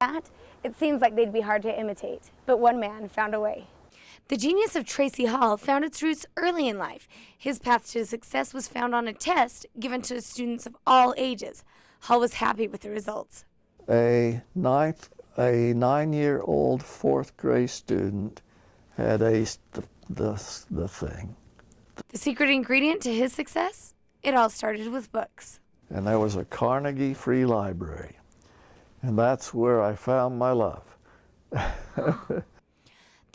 That, it seems like they'd be hard to imitate, but one man found a way. The genius of Tracy Hall found its roots early in life. His path to success was found on a test given to students of all ages. Hall was happy with the results. A 9-year-old fourth grade student had aced the thing. The secret ingredient to his success? It all started with books. And there was a Carnegie Free Library. And that's where I found my love. The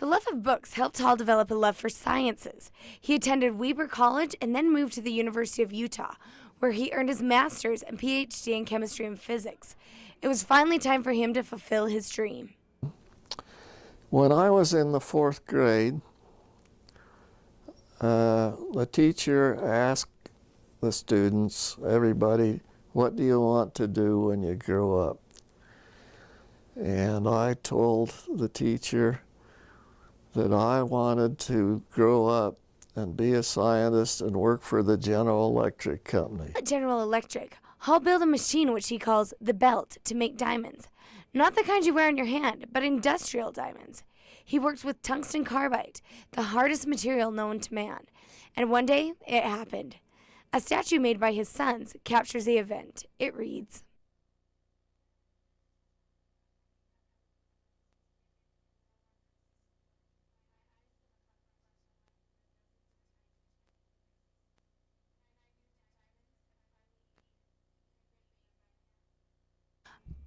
love of books helped Hall develop a love for sciences. He attended Weber College and then moved to the University of Utah, where he earned his master's and PhD in chemistry and physics. It was finally time for him to fulfill his dream. When I was in the fourth grade, the teacher asked the students, everybody, what do you want to do when you grow up? And I told the teacher that I wanted to grow up and be a scientist and work for the General Electric Company. General Electric. Hall built a machine which he calls the belt to make diamonds. Not the kind you wear on your hand, but industrial diamonds. He worked with tungsten carbide, the hardest material known to man. And one day, it happened. A statue made by his sons captures the event. It reads,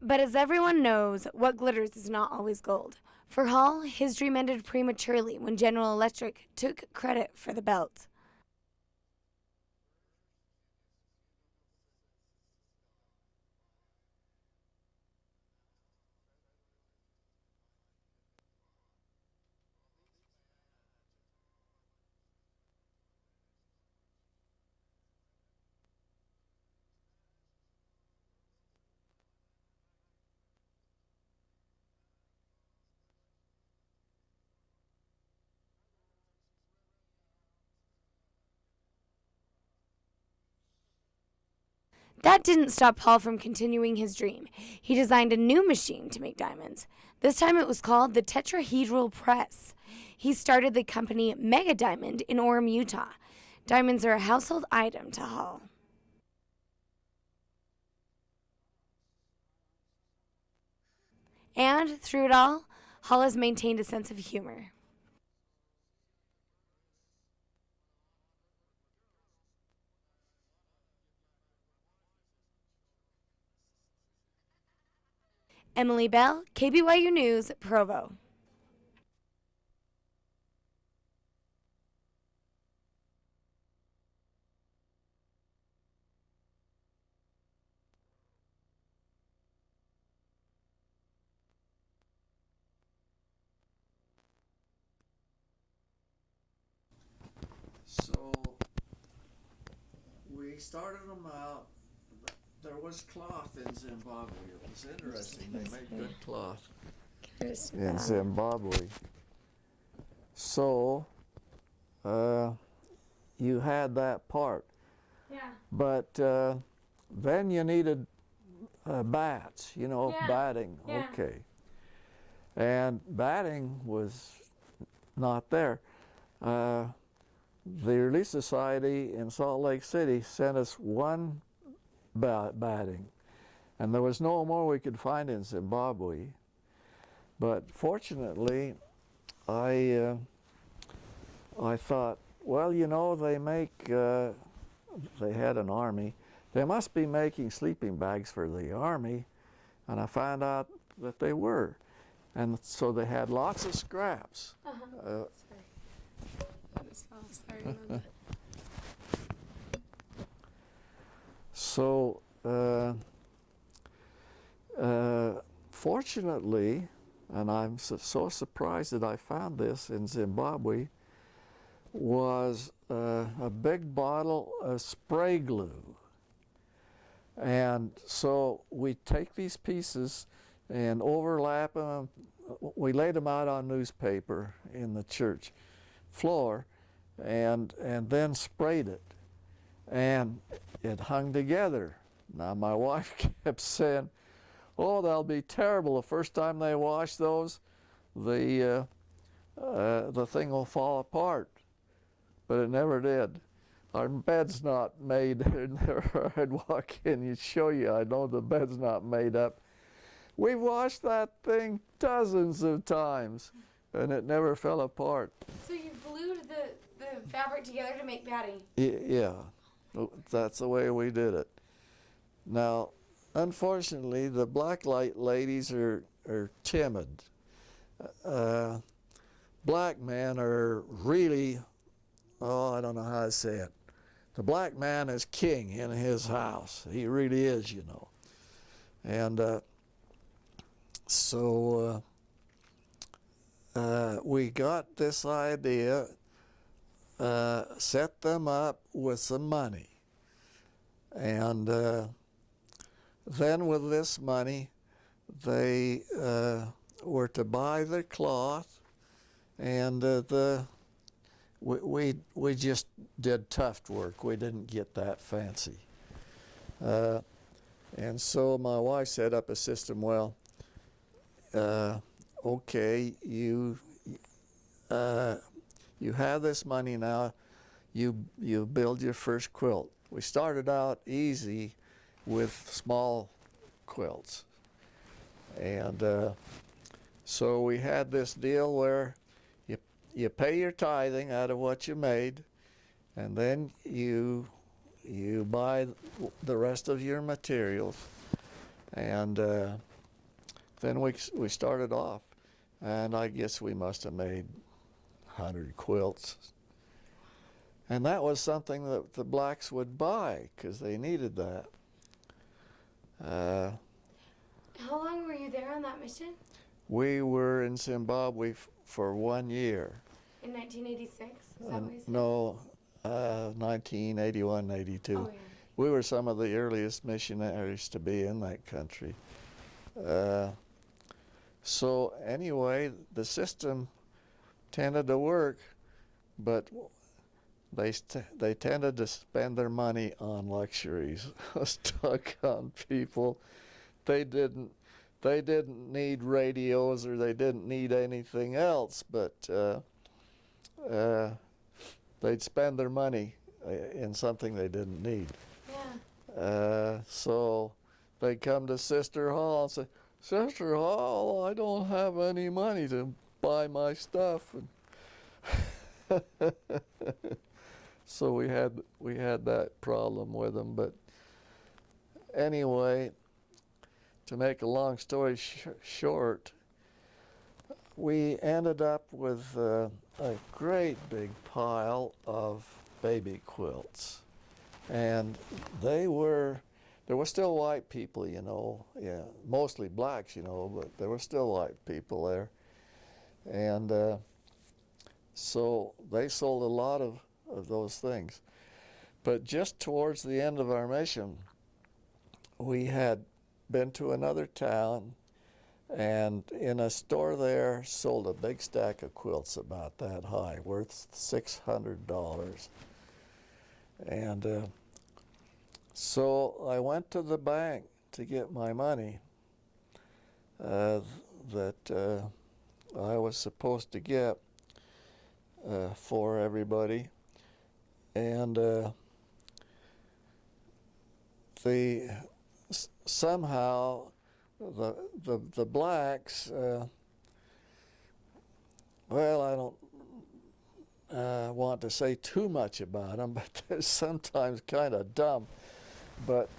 but as everyone knows, what glitters is not always gold. For Hall, his dream ended prematurely when General Electric took credit for the belt. That didn't stop Hall from continuing his dream. He designed a new machine to make diamonds. This time it was called the tetrahedral press. He started the company Mega Diamond in Orem, Utah. Diamonds are a household item to Hall. And through it all, Hall has maintained a sense of humor. Emily Bell, KBYU News, Provo. So we started them out. There was cloth in Zimbabwe. It was interesting. They made good cloth in Zimbabwe. So you had that part. Yeah. But then you needed bats, batting. Yeah. Okay. And batting was not there. The Relief Society in Salt Lake City sent us one batting, and there was no more we could find in Zimbabwe. But fortunately, I thought, well, they had an army. They must be making sleeping bags for the army, and I found out that they were. And so they had lots of scraps. Sorry. That is false. Sorry about that. So fortunately, and I'm so surprised that I found this in Zimbabwe, was a big bottle of spray glue. And so we take these pieces and overlap them. We laid them out on newspaper in the church floor and then sprayed it. And it hung together. Now my wife kept saying, Oh, they'll be terrible. The first time they wash those, the thing will fall apart. But it never did. Our bed's not made. I'd walk in, you'd show you, I know the bed's not made up. We've washed that thing dozens of times, and it never fell apart. So you glued the fabric together to make padding? Yeah, that's the way we did it. Now, unfortunately, the blacklight ladies are timid. Black men are really, oh, I don't know how to say it. The black man is king in his house. He really is, you know. And so we got this idea, set them up with some money. And then with this money, they were to buy the cloth, and we just did tuft work. We didn't get that fancy. And so my wife set up a system. Well, okay, you have this money now. You build your first quilt. We started out easy with small quilts, and so we had this deal where you pay your tithing out of what you made, and then you buy the rest of your materials, and then we started off, and I guess we must have made 100 quilts, and that was something that the blacks would buy because they needed that. How long were you there on that mission? We were in Zimbabwe for 1 year. In 1986? Is that what you said? No, 1981, 82. Oh, yeah. We were some of the earliest missionaries to be in that country. So anyway, the system tended to work, but they tended to spend their money on luxuries, stuck on people. They didn't need radios, or they didn't need anything else, but they'd spend their money in something they didn't need. Yeah. So they'd come to Sister Hall and say, "Sister Hall, I don't have any money to buy my stuff." And so we had that problem with them. But anyway, to make a long story short, we ended up with a great big pile of baby quilts, and there were still white people, you know, yeah, mostly blacks, you know, but there were still white people there, and so they sold a lot of those things. But just towards the end of our mission, we had been to another town, and in a store there sold a big stack of quilts about that high, worth $600. And so I went to the bank to get my money that I was supposed to get for everybody, and somehow the blacks, well, I don't want to say too much about them, but they're sometimes kind of dumb. But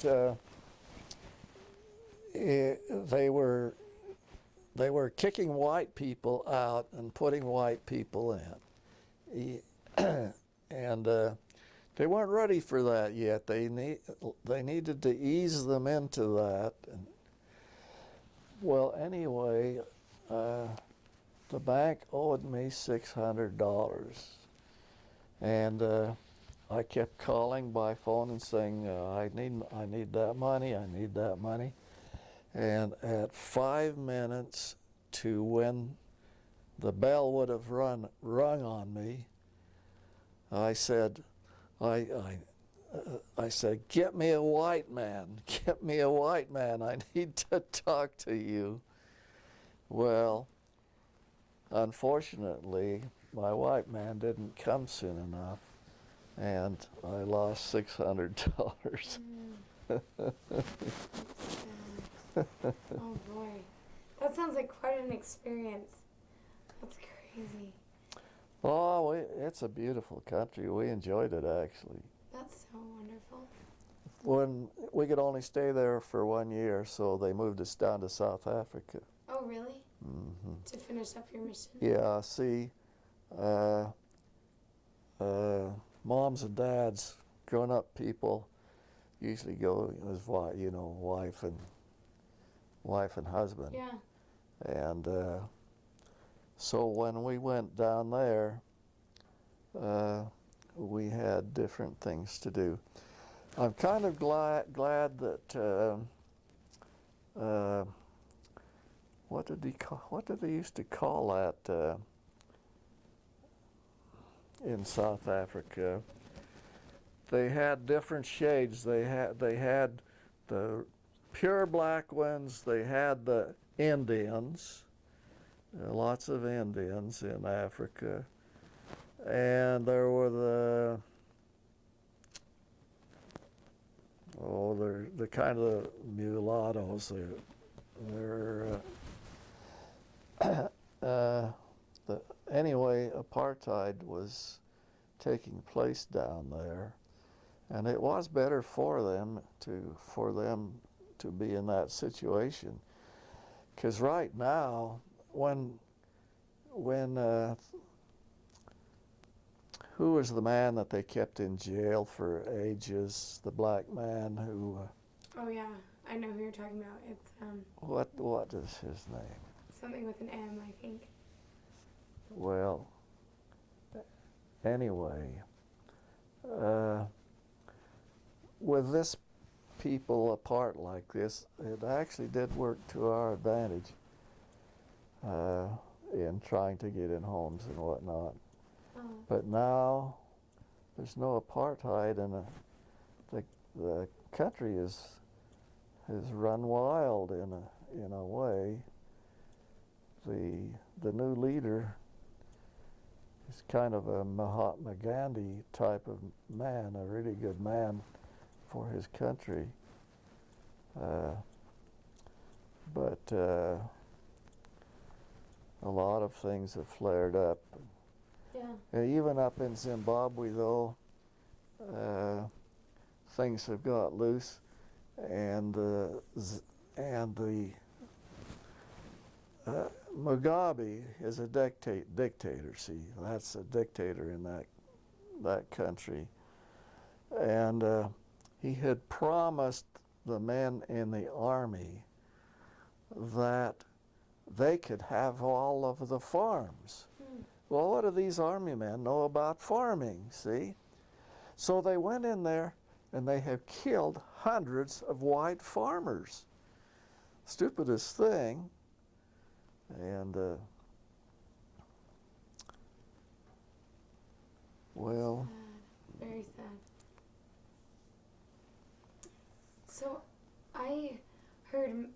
they were kicking white people out and putting white people in, and they weren't ready for that yet. They needed to ease them into that. And, well, anyway, the bank owed me $600, and I kept calling by phone and saying, I need that money, I need that money. And at 5 minutes to when the bell would have rung on me, I said, I said, "Get me a white man. Get me a white man. I need to talk to you." Well, unfortunately, my white man didn't come soon enough, and I lost $600. Oh boy. That sounds like quite an experience. That's crazy. Oh, it's a beautiful country. We enjoyed it, actually. That's so wonderful. When we could only stay there for 1 year, so they moved us down to South Africa. Oh, really? Mm-hmm. To finish up your mission? Yeah, see, moms and dads, grown-up people, usually go as wife and husband. Yeah. And so when we went down there, we had different things to do. I'm kind of glad that what did they used to call that in South Africa? They had different shades. They had the pure black ones. They had the Indians. Lots of Indians in Africa, and there were the kind of mulattoes. Anyway, apartheid was taking place down there, and it was better for them to be in that situation, because right now, when who was the man that they kept in jail for ages? The black man who. Oh yeah, I know who you're talking about. It's What is his name? something with an M, I think. Well, anyway, with this people apart like this, it actually did work to our advantage in trying to get in homes and whatnot. Oh. But now there's no apartheid, and the country has run wild in a way. The new leader is kind of a Mahatma Gandhi type of man, a really good man for his country. But a lot of things have flared up. Yeah. Even up in Zimbabwe, though, things have got loose, and Mugabe is a dictator. See, that's a dictator in that country, and he had promised the men in the army that they could have all of the farms. Well, what do these army men know about farming, see? So they went in there and they have killed hundreds of white farmers. Stupidest thing. And, well. Sad. Very sad. So, I heard,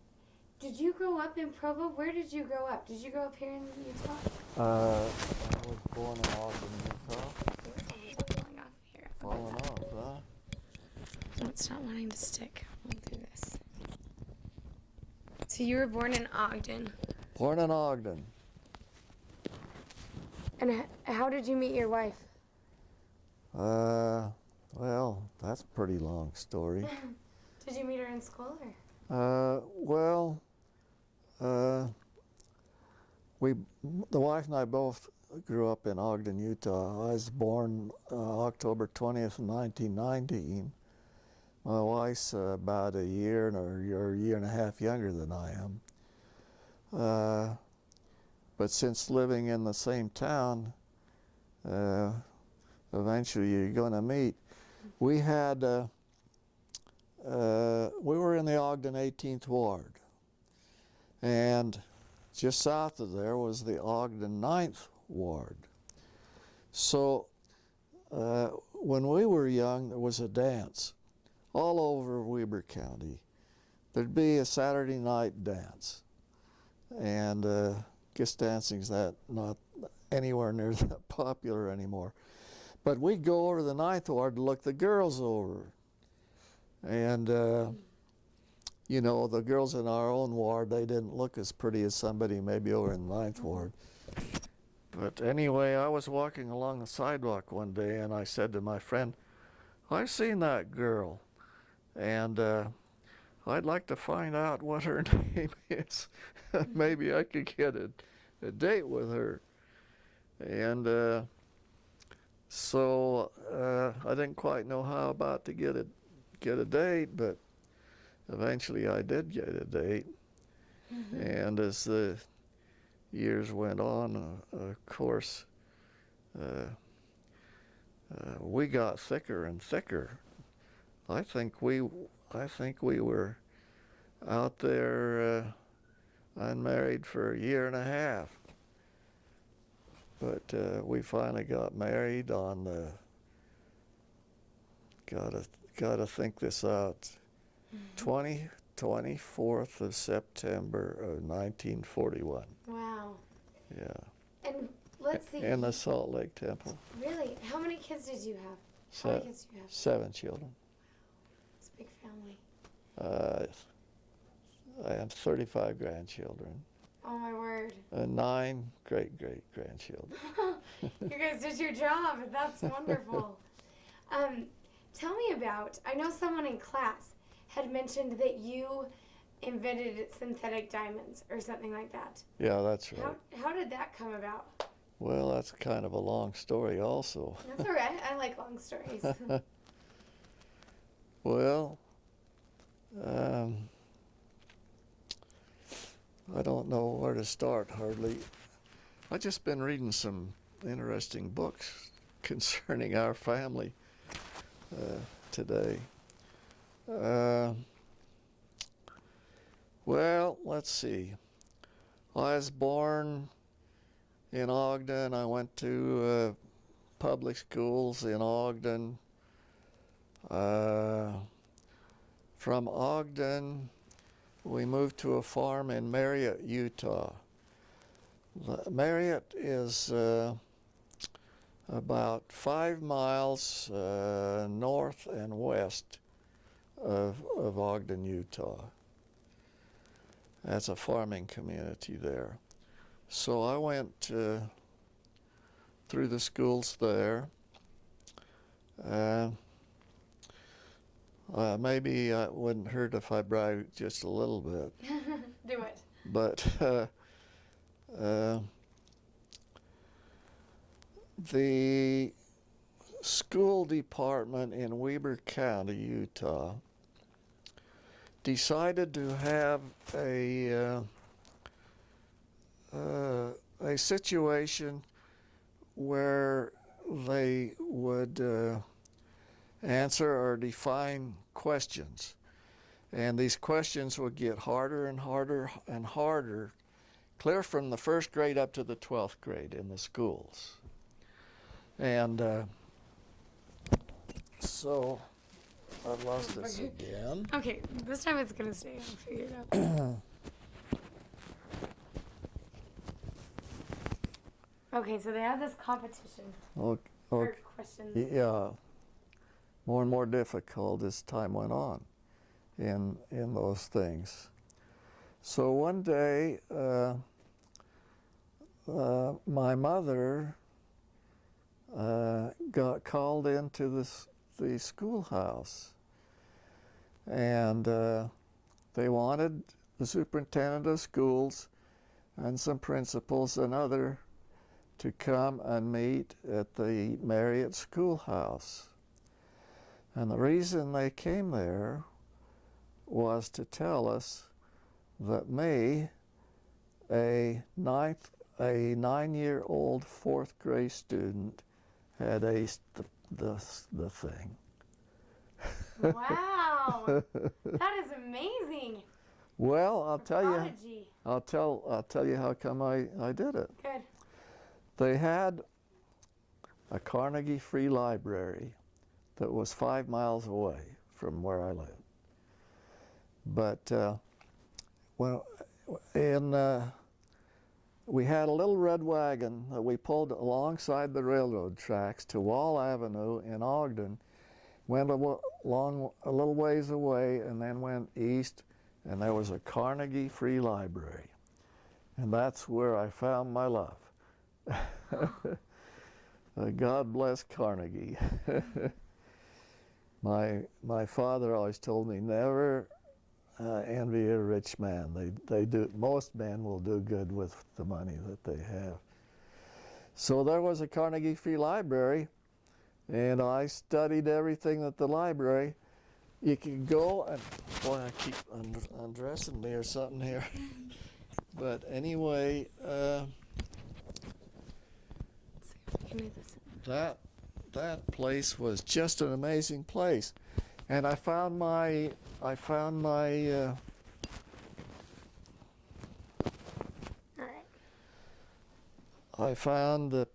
did you grow up in Provo? Where did you grow up? Did you grow up here in Utah? I was born in Ogden, Utah. Falling off here. Falling off, huh? No, it's not wanting to stick. We'll do this. So you were born in Ogden. Born in Ogden. And how did you meet your wife? Well, that's a pretty long story. Did you meet her in school or? The wife and I both grew up in Ogden, Utah. I was born October 20th, 1919. My wife's about a year and a half younger than I am. But since living in the same town, eventually you're going to meet. We were in the Ogden 18th Ward, and just south of there was the Ogden 9th Ward. So when we were young, there was a dance all over Weber County. There'd be a Saturday night dance, and guess dancing's not anywhere near that popular anymore. But we'd go over to the Ninth Ward to look the girls over, and you know, the girls in our own ward, they didn't look as pretty as somebody maybe over in the Ninth Ward. But anyway, I was walking along the sidewalk one day, and I said to my friend, I've seen that girl, and I'd like to find out what her name is. Maybe I could get a date with her. And so I didn't quite know how about to get a date, but eventually I did get a date. And as the years went on, of course, we got thicker and thicker. I think we were out there unmarried for a year and a half. But we finally got married on the, gotta think this out, 24th of September of 1941. Wow. Yeah. And let's see. In the Salt Lake Temple. Really? How many kids did you have? How many kids did you have? 7 children. It's a big family. I had 35 grandchildren. Oh my word. And 9 great-great-grandchildren. You guys did your job. That's wonderful. Tell me about, I know someone in class had mentioned that you invented synthetic diamonds or something like that. Yeah, that's right. How did that come about? Well, that's kind of a long story also. That's all right. I like long stories. Well, I don't know where to start hardly. I've just been reading some interesting books concerning our family today. Well, let's see. I was born in Ogden. I went to public schools in Ogden. From Ogden, we moved to a farm in Marriott, Utah. Marriott is about 5 miles north and west of Ogden, Utah. That's a farming community there. So I went through the schools there. Maybe it wouldn't hurt if I bragged just a little bit. Do it. But the school department in Weber County, Utah, decided to have a situation where they would answer or define questions. And these questions would get harder and harder and harder, clear from the 1st grade up to the 12th grade in the schools. And so I've lost this again. Okay, this time it's going to stay. I'll figure it out. Okay, so they have this competition for questions. Yeah, more and more difficult as time went on in those things. So one day, my mother got called into the schoolhouse, and they wanted the superintendent of schools and some principals and other to come and meet at the Marriott schoolhouse. And the reason they came there was to tell us that me, a 9-year-old 4th grade student, had aced the thing. Wow, that is amazing. Well, I'll tell Prodigy. I'll tell you how come I did it. Good. They had a Carnegie Free Library, that was 5 miles away from where I lived. But we had a little red wagon that we pulled alongside the railroad tracks to Wall Avenue in Ogden, went a little ways away, and then went east, and there was a Carnegie Free Library. And that's where I found my love. God bless Carnegie. My father always told me, never envy a rich man. They do. Most men will do good with the money that they have. So there was a Carnegie Free Library, and I studied everything at the library. You could go and, boy, I keep undressing me or something here. But anyway, that place was just an amazing place, and I found my I found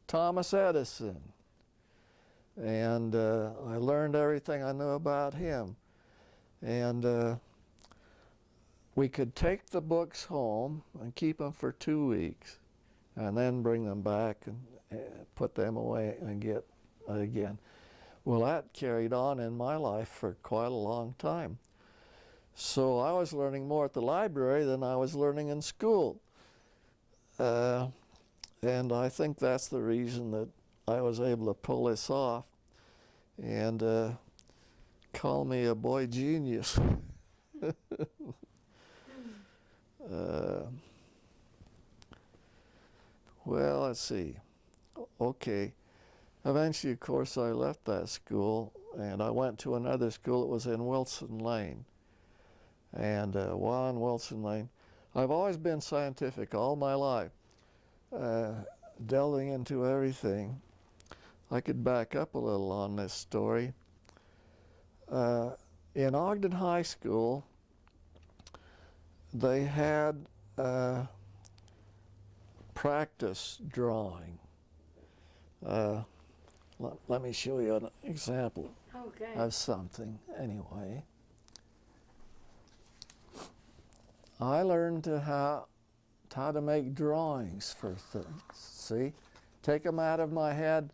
Thomas Edison, and I learned everything I knew about him, and we could take the books home and keep them for 2 weeks, and then bring them back and put them away and get again. Well, that carried on in my life for quite a long time. So I was learning more at the library than I was learning in school. And I think that's the reason that I was able to pull this off and call me a boy genius. Well, let's see. Okay. Eventually, of course, I left that school and I went to another school. It was in Wilson Lane. And while in Wilson Lane, I've always been scientific all my life, delving into everything. I could back up a little on this story. In Ogden High School, they had practice drawing. Let me show you an example of something anyway. I learned how to make drawings for things. See? Take them out of my head,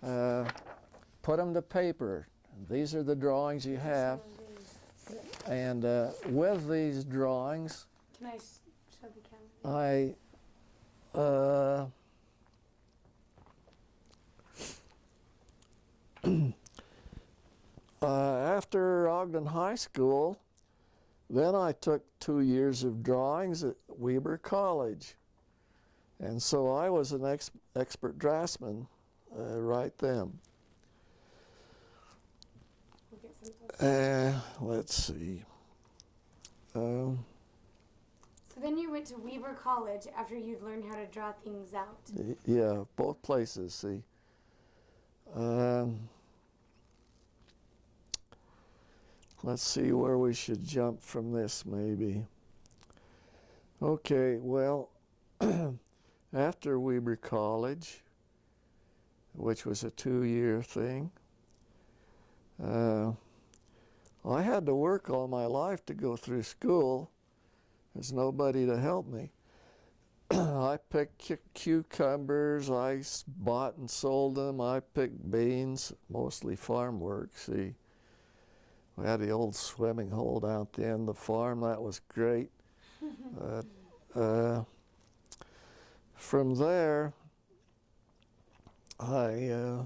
put them to paper. These are the drawings you have. And with these drawings, can I show the camera? After Ogden High School, then I took 2 years of drawings at Weber College. And so I was an expert draftsman right then. Let's see. So then you went to Weber College after you'd learned how to draw things out. Yeah, both places, see. Let's see where we should jump from this, maybe. Okay, well, after Weber College, which was a 2-year thing, I had to work all my life to go through school. There's nobody to help me. I picked cucumbers, I bought and sold them, I picked beans, mostly farm work, see. We had the old swimming hole down at the end of the farm, that was great. From there, I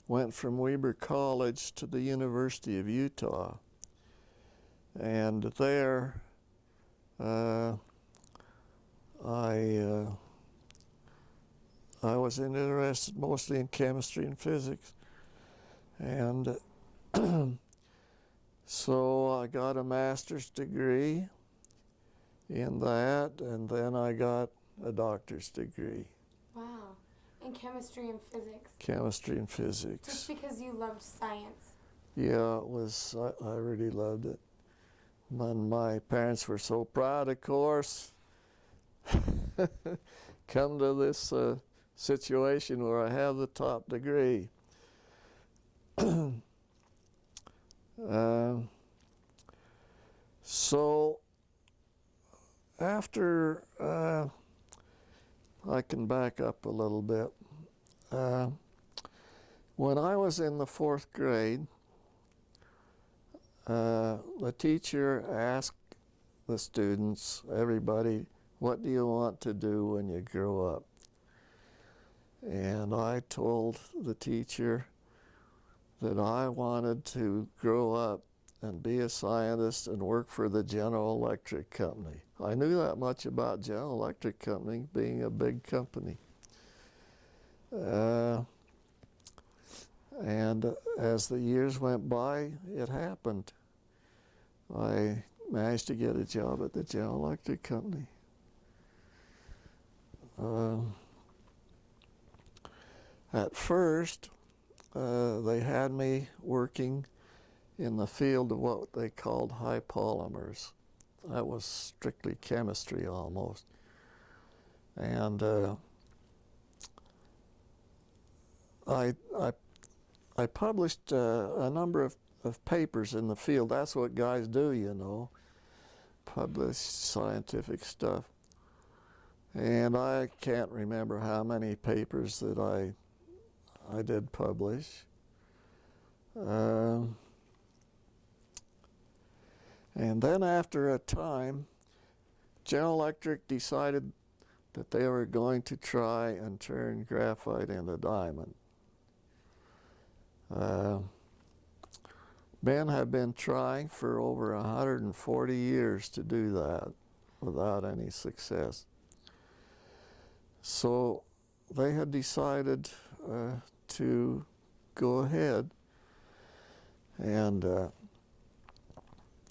went from Weber College to the University of Utah. And there, I was interested mostly in chemistry and physics. And so I got a master's degree in that, and then I got a doctor's degree. Wow. In chemistry and physics. Chemistry and physics. Just because you loved science. Yeah, it was. I really loved it. My parents were so proud, of course. Come to this situation where I have the top degree. So after, I can back up a little bit. When I was in the 4th grade, the teacher asked the students, everybody, what do you want to do when you grow up? And I told the teacher that I wanted to grow up and be a scientist and work for the General Electric Company. I knew that much about General Electric Company being a big company. And as the years went by, it happened. I managed to get a job at the General Electric Company. At first, they had me working in the field of what they called high polymers. That was strictly chemistry almost. And I published a number of papers in the field. That's what guys do, you know, publish scientific stuff. And I can't remember how many papers that I did publish. And then after a time, General Electric decided that they were going to try and turn graphite into diamond. Men have been trying for over 140 years to do that without any success. So they had decided to go ahead, and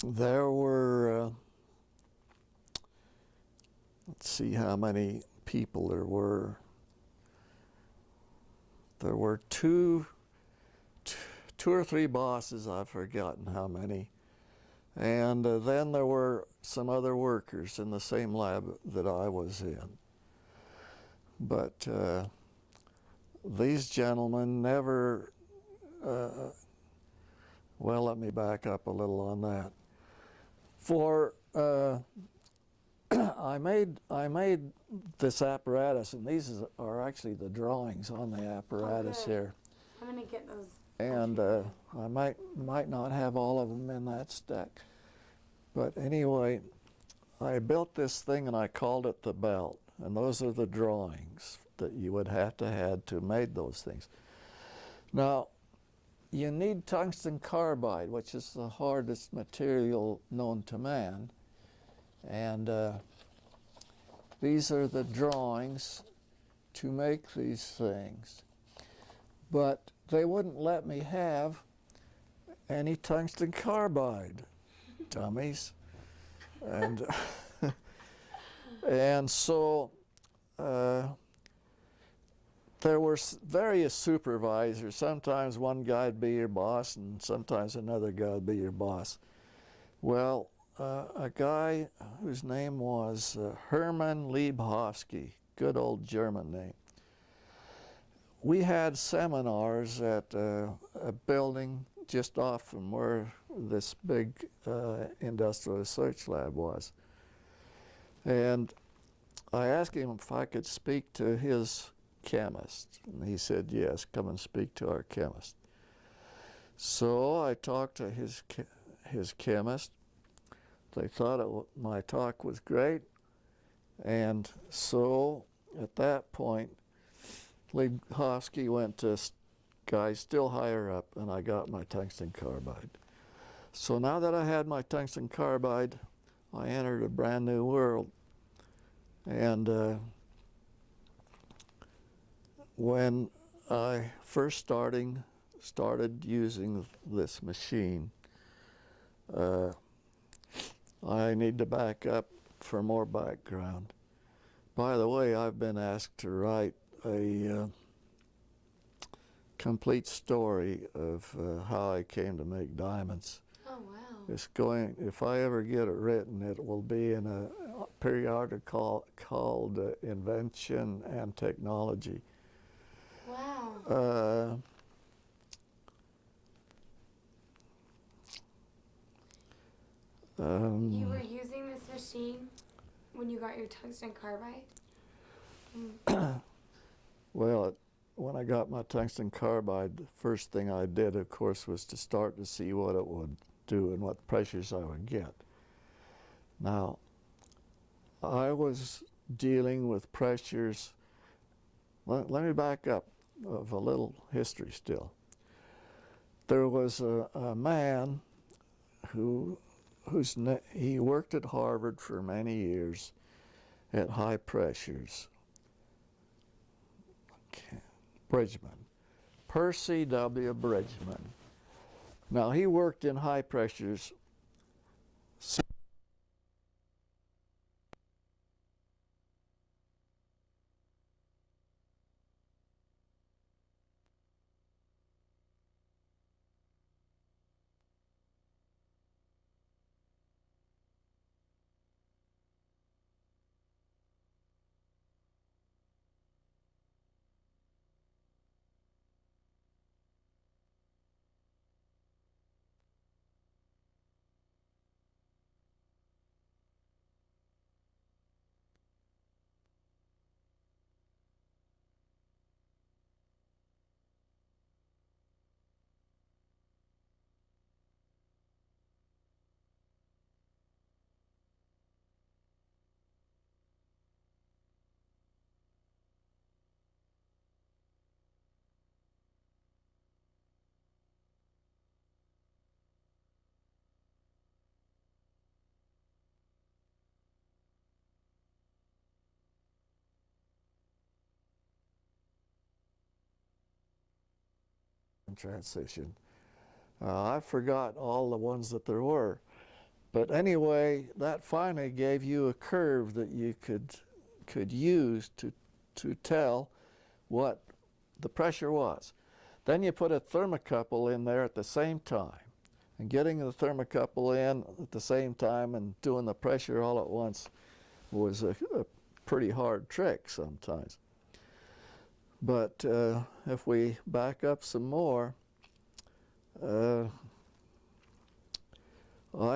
there were, let's see how many people there were. There were two or three bosses, I've forgotten how many. And then there were some other workers in the same lab that I was in. But these gentlemen never, well, let me back up a little on that. For I made this apparatus, and these are actually the drawings on the apparatus here. I'm gonna get those. And I might not have all of them in that stack. But anyway, I built this thing and I called it the belt. And those are the drawings that you would have to make those things. Now, you need tungsten carbide, which is the hardest material known to man. And these are the drawings to make these things. But they wouldn't let me have any tungsten carbide, dummies. And and so there were various supervisors. Sometimes one guy would be your boss, and sometimes another guy would be your boss. Well, a guy whose name was Hermann Liebhofsky, good old German name. We had seminars at a building just off from where this big industrial research lab was. And I asked him if I could speak to his chemist. And he said, yes, come and speak to our chemist. So I talked to his chemist. They thought my talk was great. And so at that point, Liebhofsky went to guys still higher up, and I got my tungsten carbide. So now that I had my tungsten carbide, I entered a brand new world. And when I first started using this machine, I need to back up for more background. By the way, I've been asked to write a complete story of how I came to make diamonds. Oh, wow. It's going, if I ever get it written, it will be in a periodical called Invention and Technology. Wow. You were using this machine when you got your tungsten carbide? Well, when I got my tungsten carbide, the first thing I did, of course, was to start to see what it would do and what pressures I would get. Now, I was dealing with pressures. Let me back up of a little history still. There was a man he worked at Harvard for many years at high pressures. Bridgman, Percy W. Bridgman. Now, he worked in high pressures. Transition. I forgot all the ones that there were. But anyway, that finally gave you a curve that you could use to tell what the pressure was. Then you put a thermocouple in there at the same time. And getting the thermocouple in at the same time and doing the pressure all at once was a pretty hard trick sometimes. But if we back up some more, I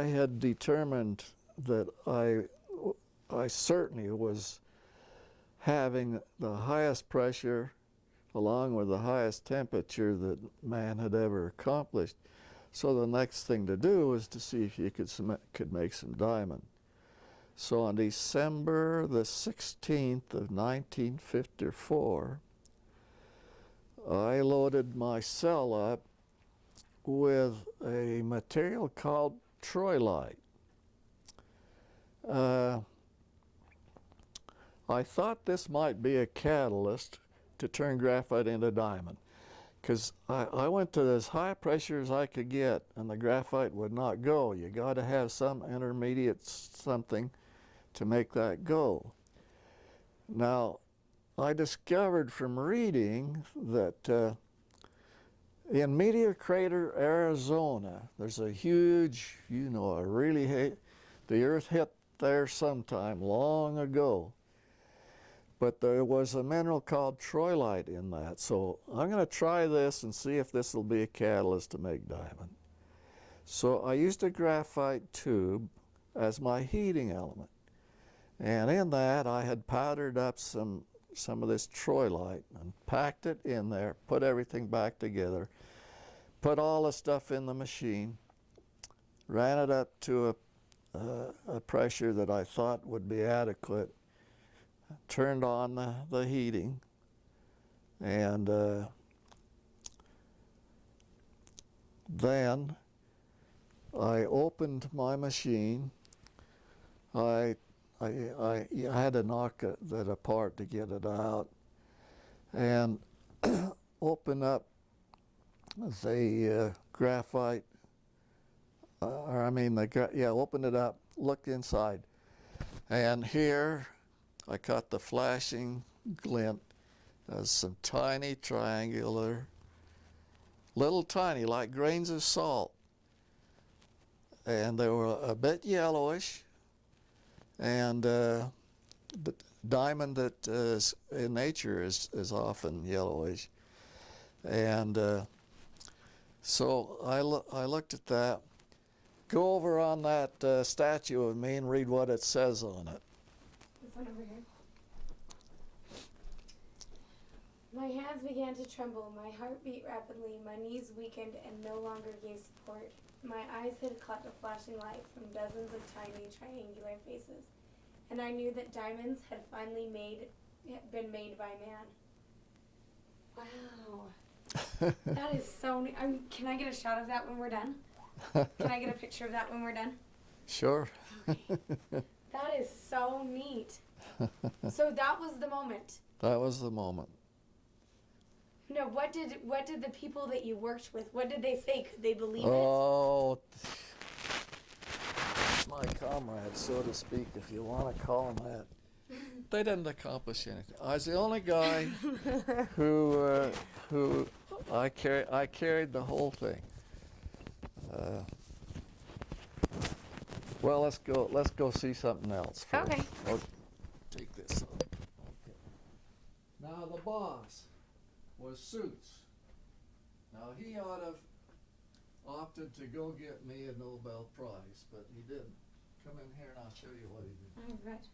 had determined that I certainly was having the highest pressure along with the highest temperature that man had ever accomplished. So the next thing to do was to see if you could make some diamond. So on December the 16th of 1954, I loaded my cell up with a material called troilite. I thought this might be a catalyst to turn graphite into diamond, because I went to as high pressure as I could get and the graphite would not go. You got to have some intermediate something to make that go. Now, I discovered from reading that in Meteor Crater, Arizona, there's a huge, the Earth hit there sometime long ago. But there was a mineral called troilite in that. So I'm going to try this and see if this will be a catalyst to make diamond. So I used a graphite tube as my heating element. And in that, I had powdered up some of this troilite and packed it in there, put everything back together, put all the stuff in the machine, ran it up to a pressure that I thought would be adequate, turned on the heating, and then I opened my machine. I had to knock that apart to get it out, and open up the graphite. Opened it up, looked inside, and here I caught the flashing glint of some tiny triangular, little tiny, like grains of salt, and they were a bit yellowish. And the diamond that is in nature is often yellowish. And so I looked at that, go over on that statue with me and read what it says on it. This one over here. My hands began to tremble, my heart beat rapidly, my knees weakened and no longer gave support. My eyes had caught a flashing light from dozens of tiny triangular faces, and I knew that diamonds had finally been made by man. Wow. That is so neat. Can I get a shot of that when we're done? Can I get a picture of that when we're done? Sure. Okay. That is so neat. So that was the moment. That was the moment. No, what did the people that you worked with, what did they say? Could they believe Oh, my comrades, so to speak, if you want to call them that. They didn't accomplish anything. I was the only guy who I carried the whole thing. Well, let's go see something else first. Okay. I'll take this off. Okay. Now the boss was Suits. Now he ought to have opted to go get me a Nobel Prize, but he didn't. Come in here and I'll show you what he did. Oh, good.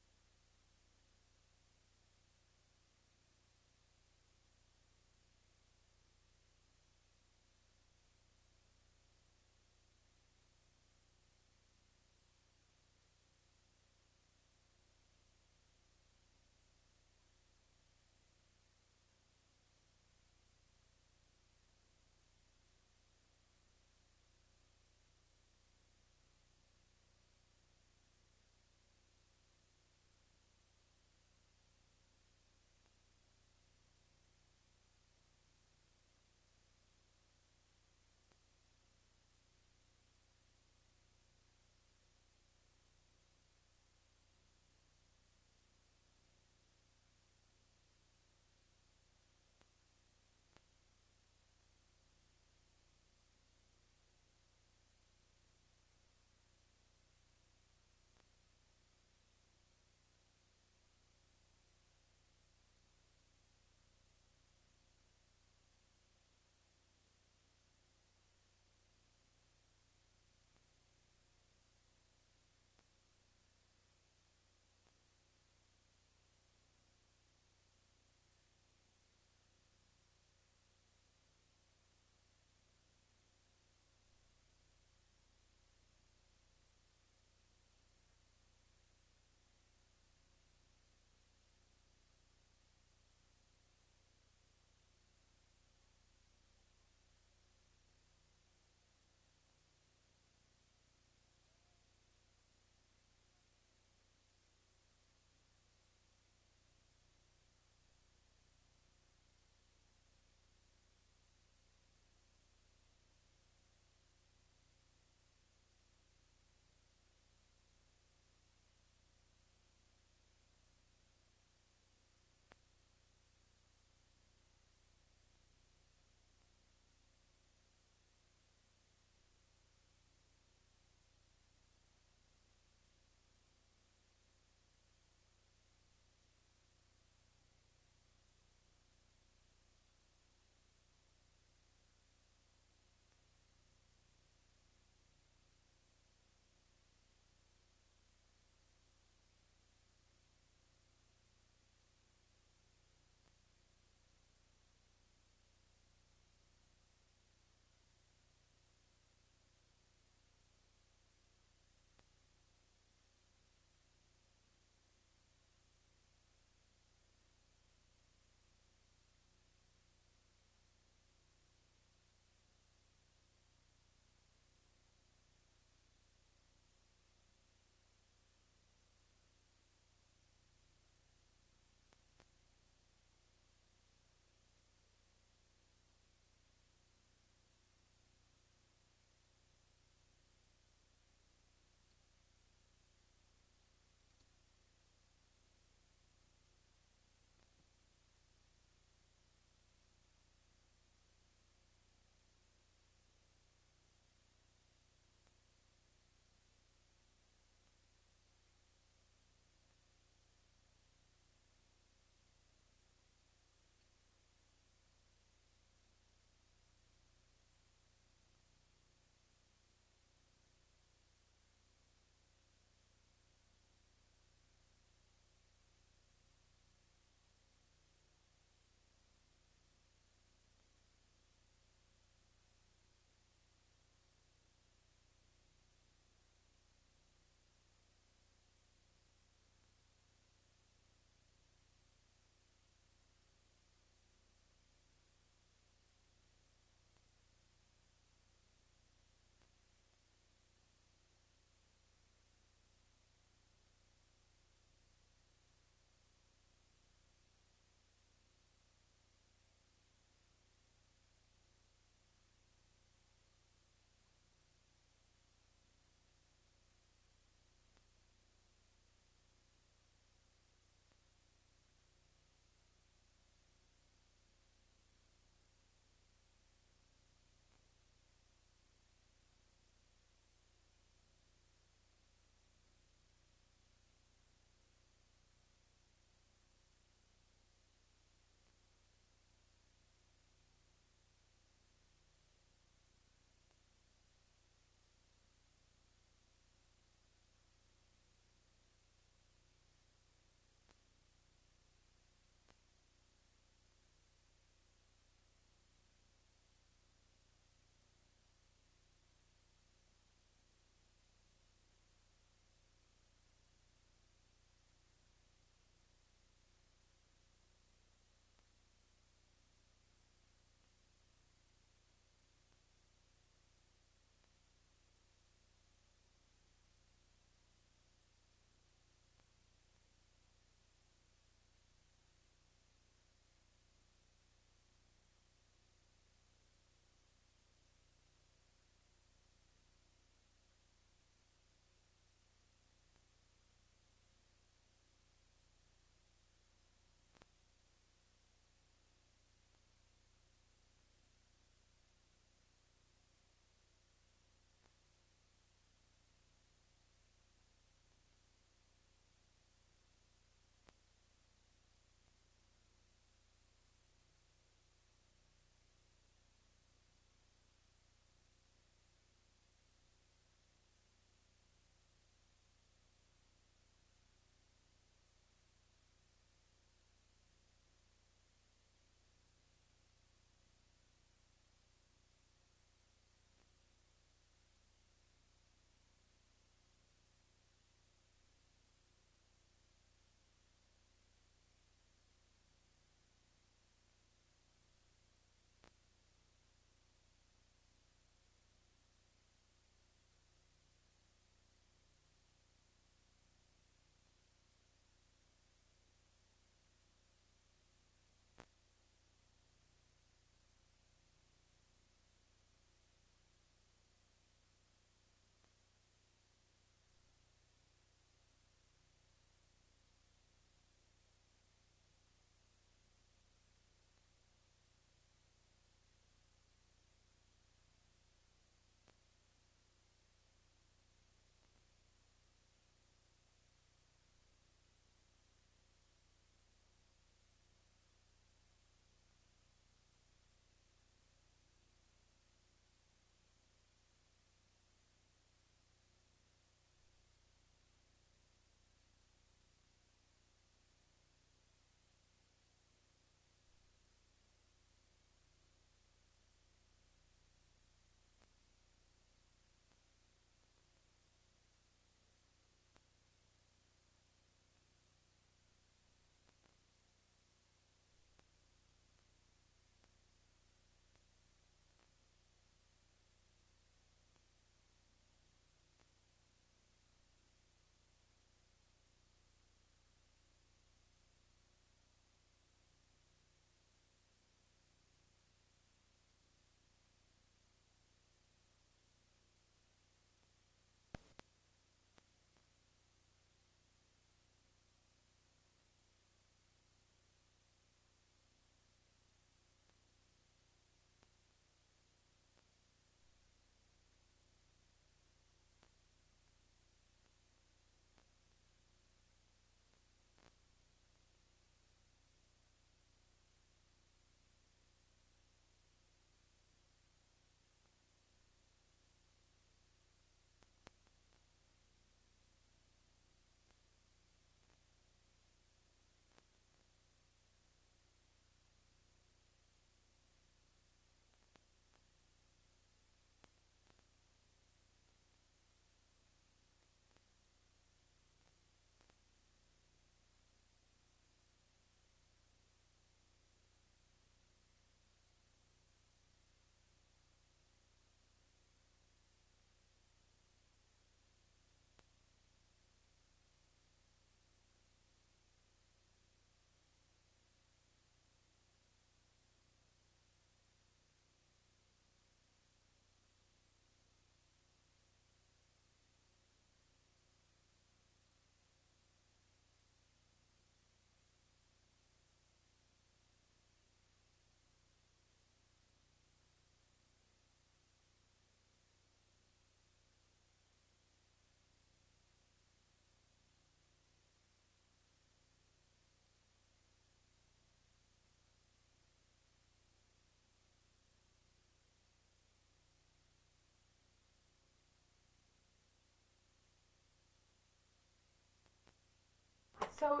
So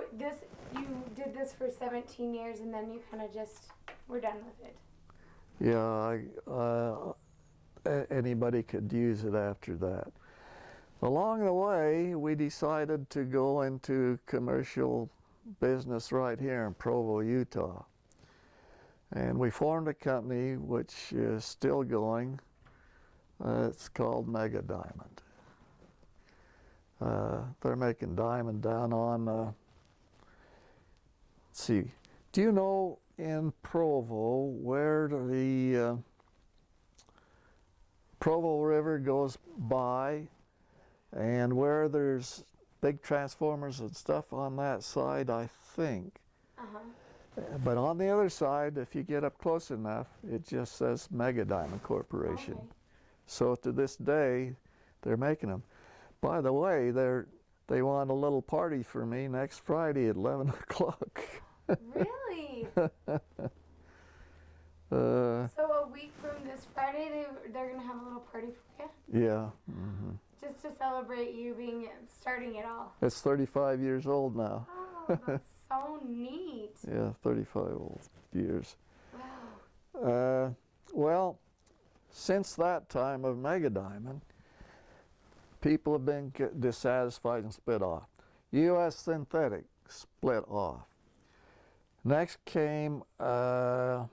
you did this for 17 years and then you kind of just were done with it. Yeah, anybody could use it after that. Along the way, we decided to go into commercial business right here in Provo, Utah. And we formed a company which is still going. It's called Mega Diamond. They're making diamond down on, let's see, do you know in Provo where the Provo River goes by and where there's big transformers and stuff on that side, I think. But on the other side, if you get up close enough, it just says Mega Diamond Corporation. Okay. So to this day, they're making them. By the way, they want a little party for me next Friday at 11 o'clock. Really? So a week from this Friday, they're going to have a little party for you? Yeah. Mm-hmm. Just to celebrate you starting it all. It's 35 years old now. Oh, that's so neat. Yeah, 35 old years. Wow. Well, since that time of Mega Diamond, people have been dissatisfied and split off. U.S. Synthetic split off. Next came, who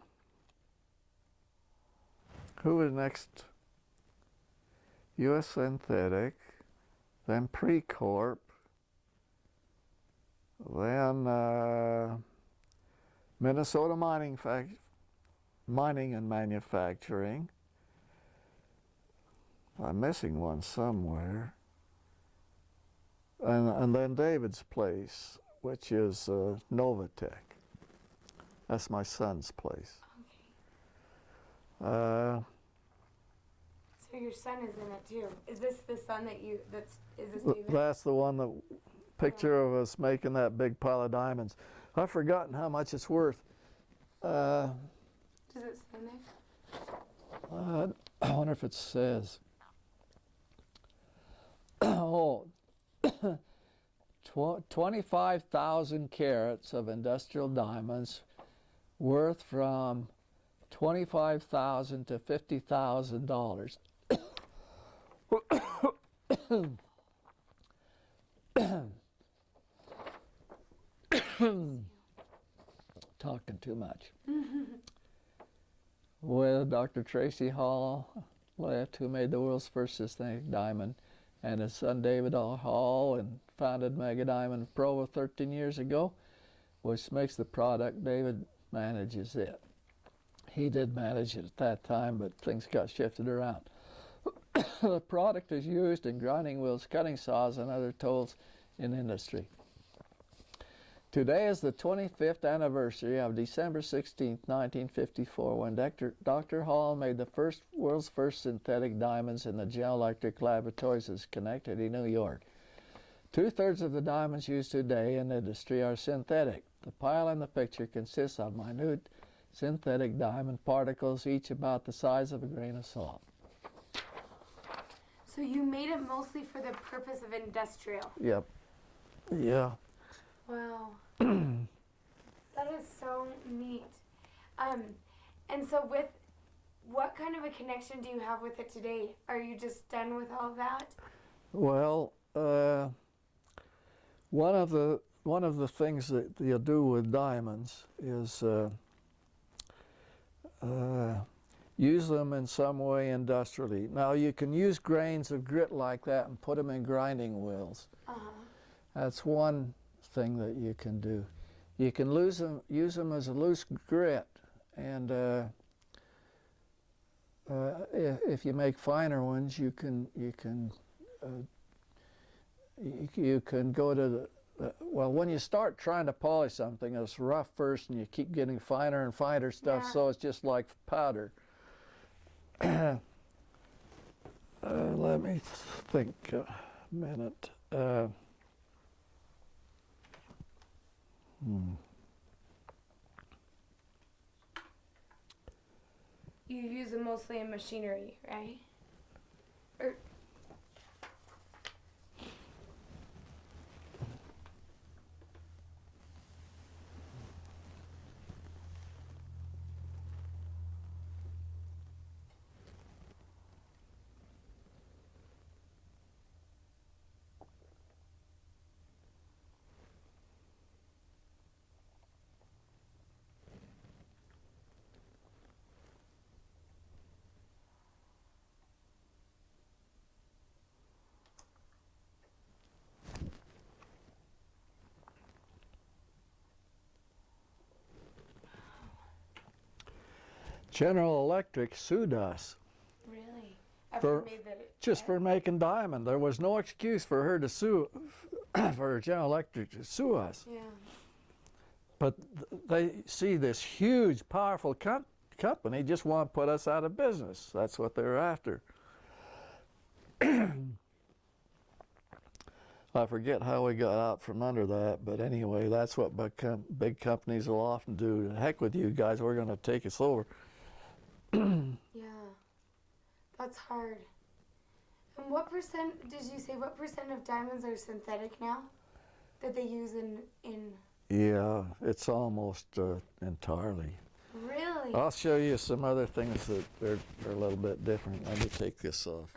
was next? U.S. Synthetic, then Precorp, then Minnesota Mining and Manufacturing. I'm missing one somewhere. And then David's place, which is Novatech. That's my son's place. Okay. So your son is in it too. Is this the son is this David? That's the one, the picture of us making that big pile of diamonds. I've forgotten how much it's worth. Does it say there? I wonder if it says. Oh, 25,000 carats of industrial diamonds worth from $25,000 to $50,000. Talking too much. With Dr. Tracy Hall left, who made the world's first synthetic diamond, and his son David Hall, and founded Mega Diamond Provo 13 years ago, which makes the product. David manages it. He did manage it at that time, but things got shifted around. The product is used in grinding wheels, cutting saws, and other tools in industry. Today is the 25th anniversary of December 16, 1954, when Dr. Hall made the world's first synthetic diamonds in the General Electric laboratories in Schenectady, New York. 2/3 of the diamonds used today in industry are synthetic. The pile in the picture consists of minute synthetic diamond particles, each about the size of a grain of salt. So you made it mostly for the purpose of industrial. Yep. Yeah. Wow. That is so neat. And so what kind of a connection do you have with it today? Are you just done with all that? Well, one of the things that you do with diamonds is use them in some way industrially. Now you can use grains of grit like that and put them in grinding wheels. That's one thing that you can do. You can use them as a loose grit, and if you make finer ones, you can go to well, when you start trying to polish something, it's rough first, and you keep getting finer and finer stuff, Yeah. so it's just like powder. Let me think a minute. You use them mostly in machinery, right? Or General Electric sued us Really? for making diamond. There was no excuse for her to sue, for General Electric to sue us. Yeah. But they see this huge, powerful company just want to put us out of business. That's what they're after. I forget how we got out from under that, but anyway, that's what big companies will often do. Heck with you guys, we're going to take us over. Yeah, that's hard. And what percent, did you say, what percent of diamonds are synthetic now that they use in? Yeah, it's almost entirely. Really? I'll show you some other things that are a little bit different. Let me take this off.